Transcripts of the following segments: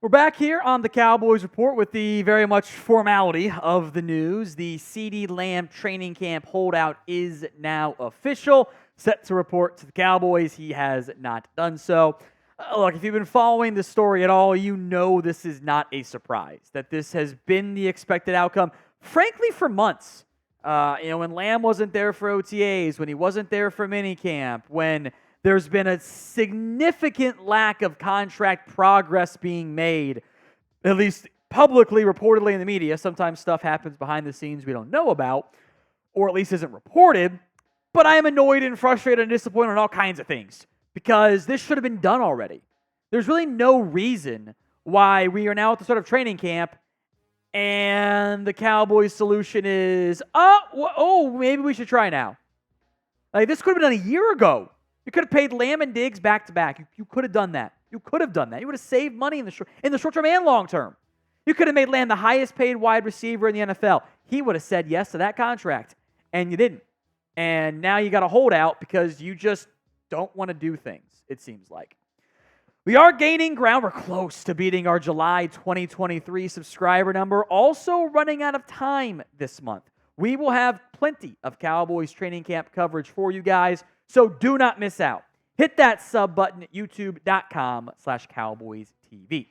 We're back here on the Cowboys Report with the very much formality of the news. The CeeDee Lamb training camp holdout is now official. Set to report to the Cowboys. He has not done so. Look, if you've been following this story at all, you know this is not a surprise, that this has been the expected outcome, frankly, for months. When Lamb wasn't there for OTAs, when he wasn't there for minicamp, when there's been a significant lack of contract progress being made, at least publicly, reportedly in the media. Sometimes stuff happens behind the scenes we don't know about, or at least isn't reported. But I am annoyed and frustrated and disappointed on all kinds of things because this should have been done already. There's really no reason why we are now at the start of training camp and the Cowboys' solution is, maybe we should try now. Like, this could have been done a year ago. You could have paid Lamb and Diggs back-to-back. You could have done that. You could have done that. You would have saved money in the short term and long term. You could have made Lamb the highest paid wide receiver in the NFL. He would have said yes to that contract, and you didn't. And now you got a holdout because you just don't want to do things, it seems like. We are gaining ground. We're close to beating our July 2023 subscriber number. Also running out of time this month. We will have plenty of Cowboys training camp coverage for you guys, so do not miss out. Hit that sub button at youtube.com/CowboysTV.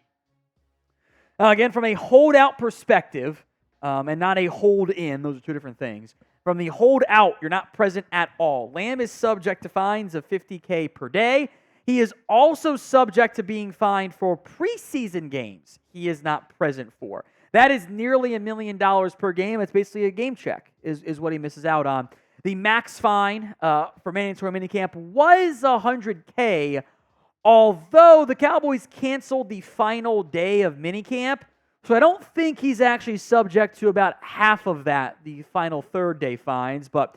Again, from a holdout perspective, and not a hold-in, those are two different things. From the holdout, you're not present at all. Lamb is subject to fines of $50,000 per day. He is also subject to being fined for preseason games he is not present for. That is nearly $1 million per game. It's basically a game check is what he misses out on. The max fine for mandatory minicamp was $100,000, although the Cowboys canceled the final day of minicamp, so I don't think he's actually subject to about half of that, the final third day fines, but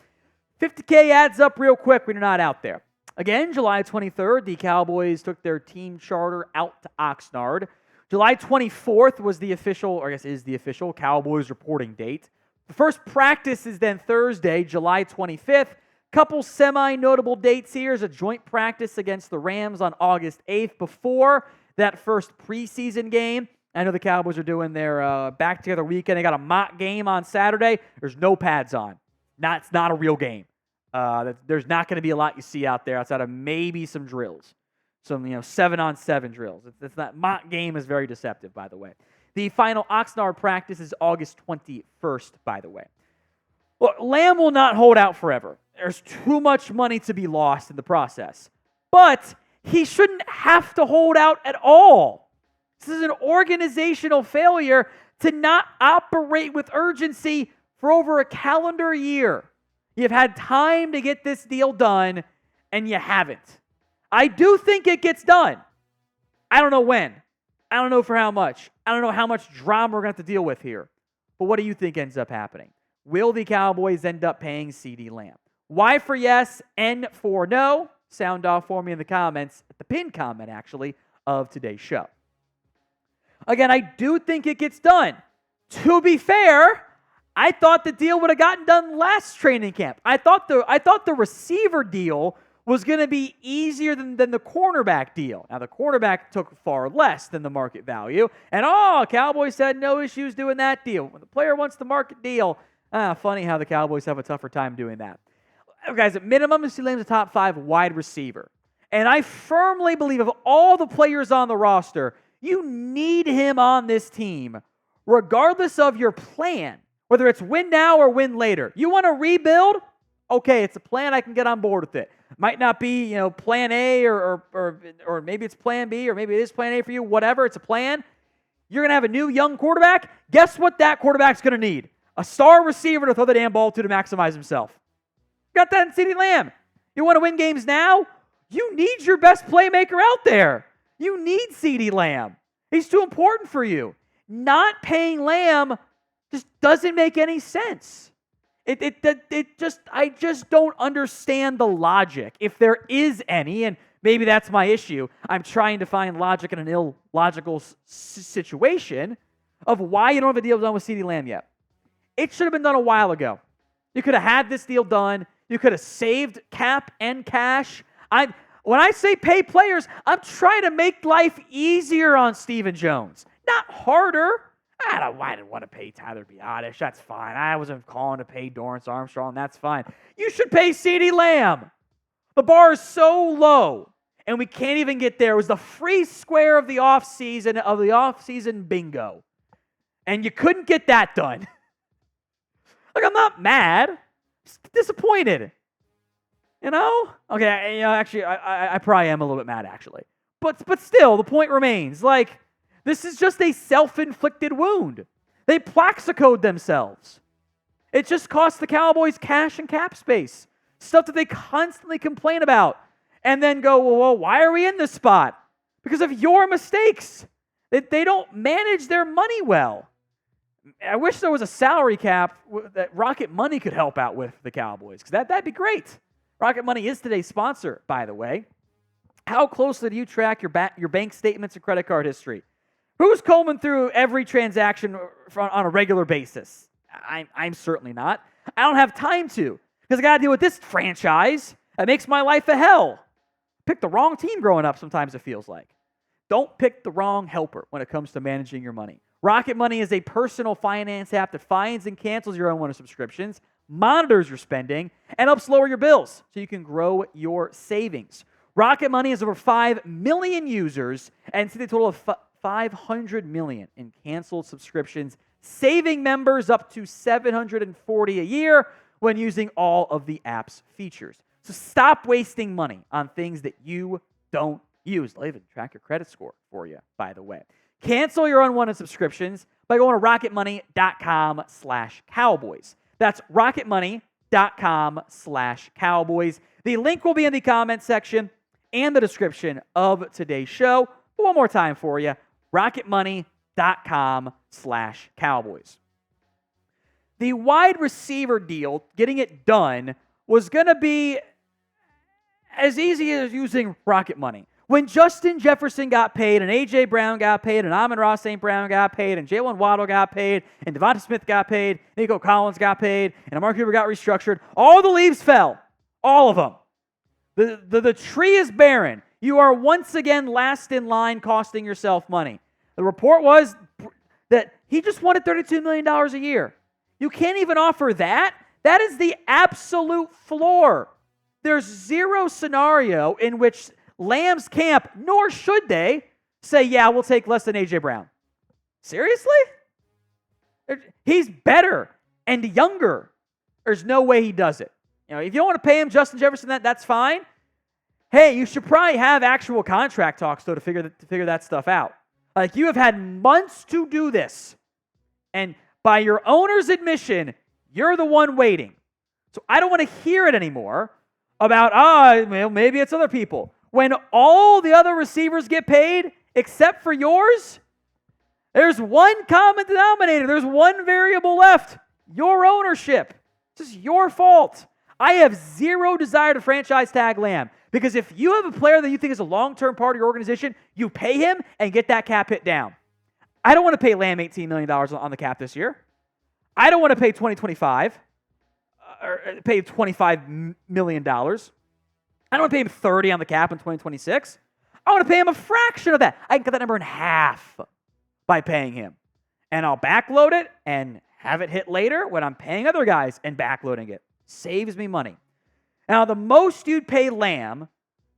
$50,000 adds up real quick when you're not out there. Again, July 23rd, the Cowboys took their team charter out to Oxnard. July 24th was the official, or I guess is the official, Cowboys reporting date. The first practice is then Thursday, July 25th. Couple semi-notable dates here is a joint practice against the Rams on August 8th before that first preseason game. I know the Cowboys are doing their back-together weekend. They got a mock game on Saturday. There's no pads on. It's not a real game. There's not going to be a lot you see out there outside of maybe some drills. Some 7-on-7 drills. It's not, mock game is very deceptive, by the way. The final Oxnard practice is August 21st, by the way. Look, Lamb will not hold out forever. There's too much money to be lost in the process. But he shouldn't have to hold out at all. This is an organizational failure to not operate with urgency for over a calendar year. You've had time to get this deal done, and you haven't. I do think it gets done. I don't know when. I don't know for how much. I don't know how much drama we're going to have to deal with here. But what do you think ends up happening? Will the Cowboys end up paying CeeDee Lamb? Y for yes, N for no. Sound off for me in the comments, at the pinned comment, actually, of today's show. Again, I do think it gets done. To be fair, I thought the deal would have gotten done last training camp. I thought the receiver deal was going to be easier than the cornerback deal. Now, the cornerback took far less than the market value. And, Cowboys had no issues doing that deal. When the player wants the market deal, funny how the Cowboys have a tougher time doing that. Guys, at minimum, CeeDee Lamb's a top 5 wide receiver. And I firmly believe of all the players on the roster, you need him on this team, regardless of your plan, whether it's win now or win later. You want to rebuild? Okay, it's a plan. I can get on board with it. Might not be, plan A or maybe it's plan B or maybe it is plan A for you. Whatever, it's a plan. You're going to have a new young quarterback. Guess what that quarterback's going to need? A star receiver to throw the damn ball to maximize himself. Got that in CeeDee Lamb. You want to win games now? You need your best playmaker out there. You need CeeDee Lamb. He's too important for you. Not paying Lamb just doesn't make any sense. I just don't understand the logic, if there is any, and maybe that's my issue. I'm trying to find logic in an illogical situation of why you don't have a deal done with CeeDee Lamb yet. It should have been done a while ago. You could have had this deal done. You could have saved cap and cash. When I say pay players, I'm trying to make life easier on Stephen Jones, not harder. I didn't want to pay Tyler Biadasz. That's fine. I wasn't calling to pay Dorrance Armstrong. That's fine. You should pay CeeDee Lamb. The bar is so low, and we can't even get there. It was the free square of the offseason bingo. And you couldn't get that done. Like, I'm not mad. Just disappointed. You know? Okay, actually, I probably am a little bit mad, actually. But still, the point remains. Like, this is just a self-inflicted wound. They plaxicoed themselves. It just cost the Cowboys cash and cap space. Stuff that they constantly complain about. And then go, well, why are we in this spot? Because of your mistakes. They don't manage their money well. I wish there was a salary cap that Rocket Money could help out with the Cowboys, because that'd be great. Rocket Money is today's sponsor, by the way. How closely do you track your bank statements and credit card history? Who's combing through every transaction on a regular basis? I'm certainly not. I don't have time to, because I got to deal with this franchise that makes my life a hell. Picked the wrong team growing up sometimes, it feels like. Don't pick the wrong helper when it comes to managing your money. Rocket Money is a personal finance app that finds and cancels your unwanted subscriptions, monitors your spending, and helps lower your bills so you can grow your savings. Rocket Money has over 5 million users and see the total of 500 million in canceled subscriptions, saving members up to $740 a year when using all of the app's features. So stop wasting money on things that you don't use. They'll even track your credit score for you, by the way. Cancel your unwanted subscriptions by going to rocketmoney.com/Cowboys. That's rocketmoney.com/Cowboys. The link will be in the comment section and the description of today's show. One more time for you, rocketmoney.com/Cowboys. The wide receiver deal, getting it done, was going to be as easy as using Rocket Money. When Justin Jefferson got paid, and A.J. Brown got paid, and Amon-Ra St. Brown got paid, and Jalen Waddle got paid, and Devonta Smith got paid, Nico Collins got paid, and Amari Cooper got restructured, all the leaves fell. All of them. The tree is barren. You are once again last in line, costing yourself money. The report was that he just wanted $32 million a year. You can't even offer that. That is the absolute floor. There's zero scenario in which Lamb's camp, nor should they, say, yeah, we'll take less than A.J. Brown. Seriously? He's better and younger. There's no way he does it. If you don't want to pay him Justin Jefferson, that's fine. Hey, you should probably have actual contract talks, though, to figure that stuff out. Like, you have had months to do this. And by your owner's admission, you're the one waiting. So I don't want to hear it anymore about, maybe it's other people. When all the other receivers get paid, except for yours, there's one common denominator. There's one variable left. Your ownership. It's just your fault. I have zero desire to franchise tag Lamb, because if you have a player that you think is a long-term part of your organization, you pay him and get that cap hit down. I don't want to pay Lamb $18 million on the cap this year. I don't want to pay pay $25 million. I don't want to pay him $30 on the cap in 2026. I want to pay him a fraction of that. I can cut that number in half by paying him. And I'll backload it and have it hit later when I'm paying other guys and backloading it. Saves me money. Now, the most you'd pay Lamb,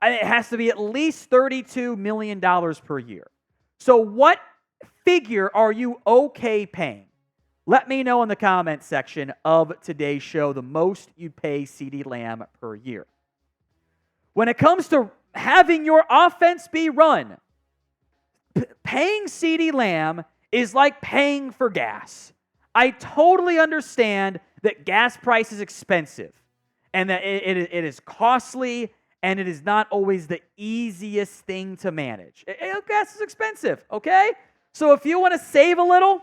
it has to be at least $32 million per year. So what figure are you okay paying? Let me know in the comment section of today's show the most you'd pay CeeDee Lamb per year. When it comes to having your offense be run, paying CeeDee Lamb is like paying for gas. I totally understand that gas price is expensive and that it is costly and it is not always the easiest thing to manage. Gas is expensive, okay? So if you want to save a little,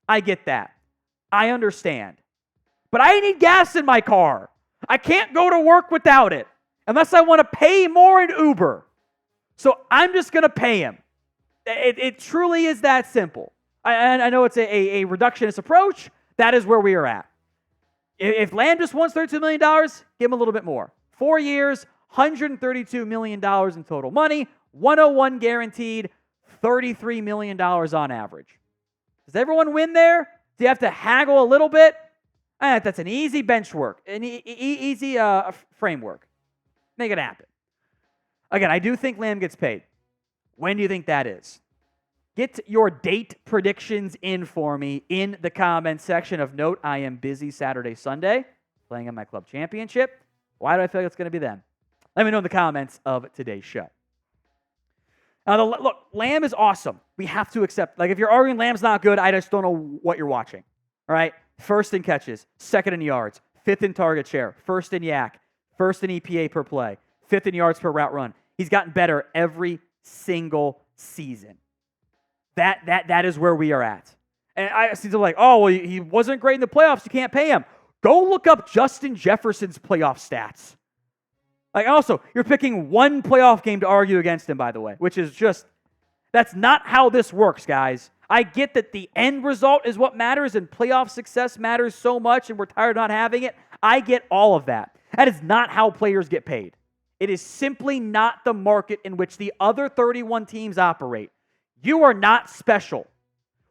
I get that. I understand. But I need gas in my car. I can't go to work without it unless I want to pay more in Uber. So I'm just going to pay him. It truly is that simple. I know it's a reductionist approach. That is where we are at. If Lamb just wants $32 million, give him a little bit more. 4 years, $132 million in total money, 101 guaranteed, $33 million on average. Does everyone win there? Do you have to haggle a little bit? That's an easy bench work, an easy framework. Make it happen. Again, I do think Lamb gets paid. When do you think that is? Get your date predictions in for me in the comments section. Of note, I am busy Saturday, Sunday, playing in my club championship. Why do I feel like it's going to be then? Let me know in the comments of today's show. Now, look, Lamb is awesome. We have to accept. Like, if you're arguing Lamb's not good, I just don't know what you're watching. All right? First in catches, second in yards, fifth in target share, first in yak, first in EPA per play, fifth in yards per route run. He's gotten better every single season. That is where we are at. And I see them like, oh, well, he wasn't great in the playoffs. You can't pay him. Go look up Justin Jefferson's playoff stats. Like, also, you're picking one playoff game to argue against him, by the way, which is just, that's not how this works, guys. I get that the end result is what matters and playoff success matters so much and we're tired of not having it. I get all of that. That is not how players get paid. It is simply not the market in which the other 31 teams operate. You are not special.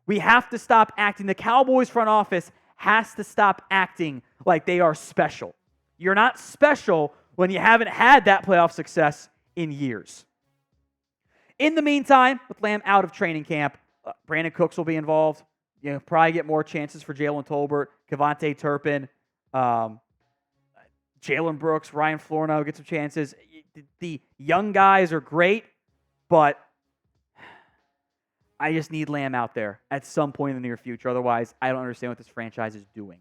We have to stop acting. The Cowboys front office has to stop acting like they are special. You're not special when you haven't had that playoff success in years. In the meantime, with Lamb out of training camp, Brandon Cooks will be involved. Probably get more chances for Jalen Tolbert, Kevontae Turpin, Jalen Brooks, Ryan Florno get some chances. The young guys are great, but I just need Lamb out there at some point in the near future. Otherwise, I don't understand what this franchise is doing.